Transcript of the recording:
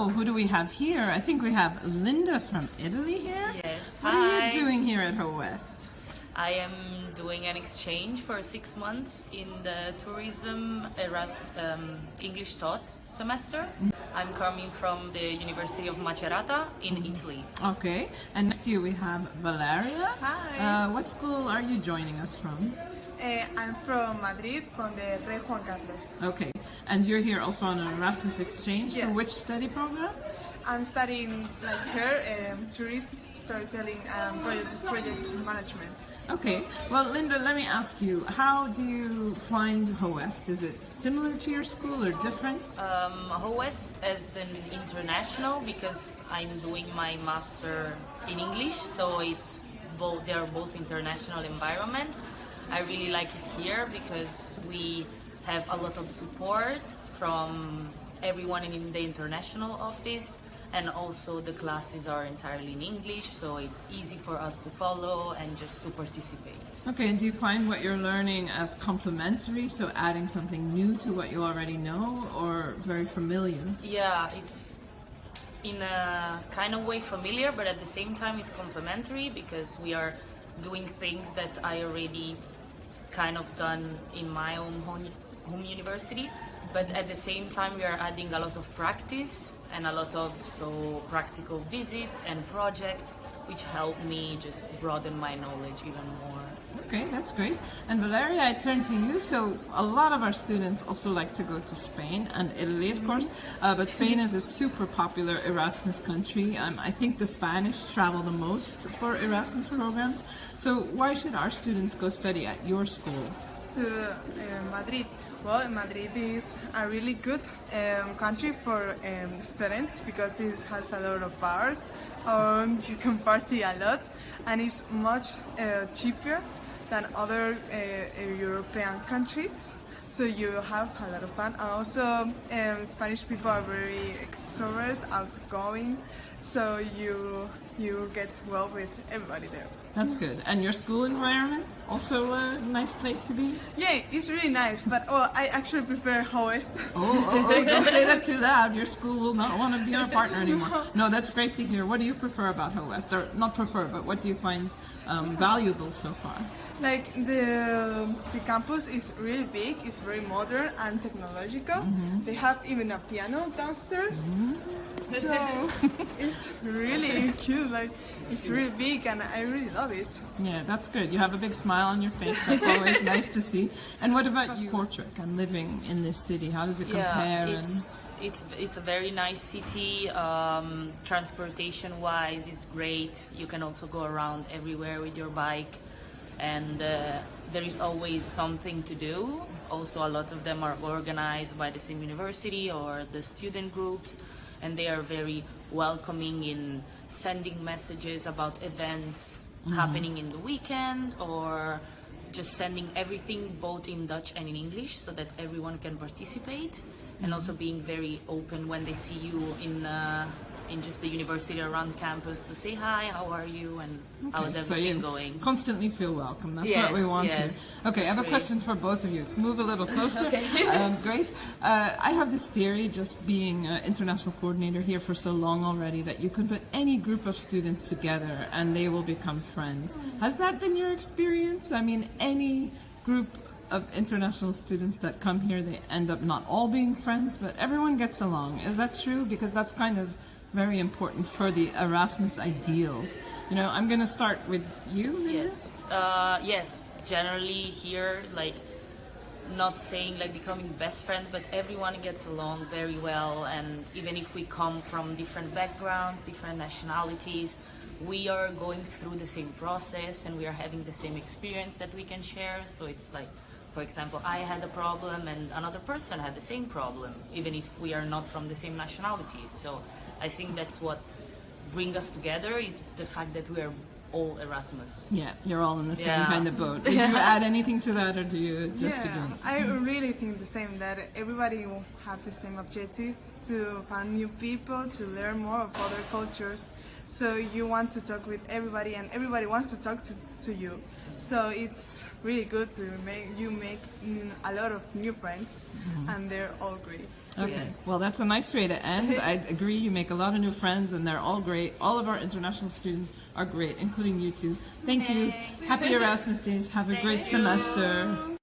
Oh, who do we have here? I think we have Linda from Italy here. Yes, What hi. are you doing here at Howest? I am doing an exchange for 6 months in the tourism English taught semester. I'm coming from the University of Macerata in Italy. Okay, and next to you we have Valeria. Hi. What school are you joining us from? I'm from Madrid, from the Rey Juan Carlos. Okay, and you're here also on an Erasmus exchange for Yes. which study program? I'm studying like here, tourism, storytelling, and project management. Okay, well, Linda, let me ask you, how do you find Howest? Is it similar to your school or different? Howest as an international because I'm doing my master in English, so it's both. They are both international environments. I really like it here because we have a lot of support from everyone in the international office, and also the classes are entirely in English, so it's easy for us to follow and just to participate. Okay, and do you find what you're learning as complementary, so adding something new to what you already know, or very familiar? Yeah, it's in a kind of way familiar, but at the same time it's complementary because we are doing things that I already kind of done in my own home university, but at the same time we are adding a lot of practice and a lot of practical visits and projects which help me just broaden my knowledge even more. Okay, that's great. And Valeria, I turn to you. So a lot of our students also like to go to Spain and Italy, of course, but Spain is a super popular Erasmus country. I think the Spanish travel the most for Erasmus programs. So why should our students go study at your school? To Madrid. Well, Madrid is a really good country for students because it has a lot of bars, you can party a lot, and it's much cheaper than other European countries. So you have a lot of fun. And also, Spanish people are very extrovert, outgoing, so you get well with everybody there. That's good. And your school environment, also a nice place to be? Yeah, it's really nice, but I actually prefer Howest. Oh, don't say that too loud. Your school will not want to be our partner anymore. No, that's great to hear. What do you prefer about Howest? Or not prefer, but what do you find valuable so far? Like the campus is really big, it's very modern and technological. They have even a piano downstairs. So it's really cute, like it's really big and I really love it. Yeah, that's good. You have a big smile on your face. That's always nice to see. And what about you, Kortrijk, and living in this city? How does it compare? Yeah, it's a very nice city. Transportation-wise, it's great. You can also go around everywhere with your bike, and there is always something to do. Also, a lot of them are organized by the same university or the student groups, and they are very welcoming in sending messages about events happening in the weekend, or just sending everything both in Dutch and in English so that everyone can participate, and also being very open when they see you in just the university around campus to say hi, how are you, and how's everything going. Constantly feel welcome. That's Yes, what we want yes. to. Okay, I have a Great. question for both of you. Move a little closer. Okay. Great. I have this theory, just being an international coordinator here for so long already, that you can put any group of students together and they will become friends. Has that been your experience? I mean, any group of international students that come here, they end up not all being friends, but everyone gets along. Is that true? Because that's kind of very important for the Erasmus ideals. You know, I'm going to start with you, Linda. Yes. Yes. Generally here, like, not saying like becoming best friend, but everyone gets along very well. And even if we come from different backgrounds, different nationalities, we are going through the same process and we are having the same experience that we can share. So it's like, for example, I had a problem and another person had the same problem, even if we are not from the same nationality. So I think that's what brings us together, is the fact that we are all Erasmus. Yeah, you're all in the same Yeah. kind of boat. Did you add anything to that, or do you just Yeah, agree? I really think the same, that everybody will have the same objective, to find new people, to learn more of other cultures. So you want to talk with everybody and everybody wants to talk to you. So it's really good to make a lot of new friends, and they're all great. Okay, Yes. well, that's a nice way to end. I agree, you make a lot of new friends, and they're all great. All of our international students are great, including you two. Thank you. Thanks. Happy Erasmus Days. Have a great semester.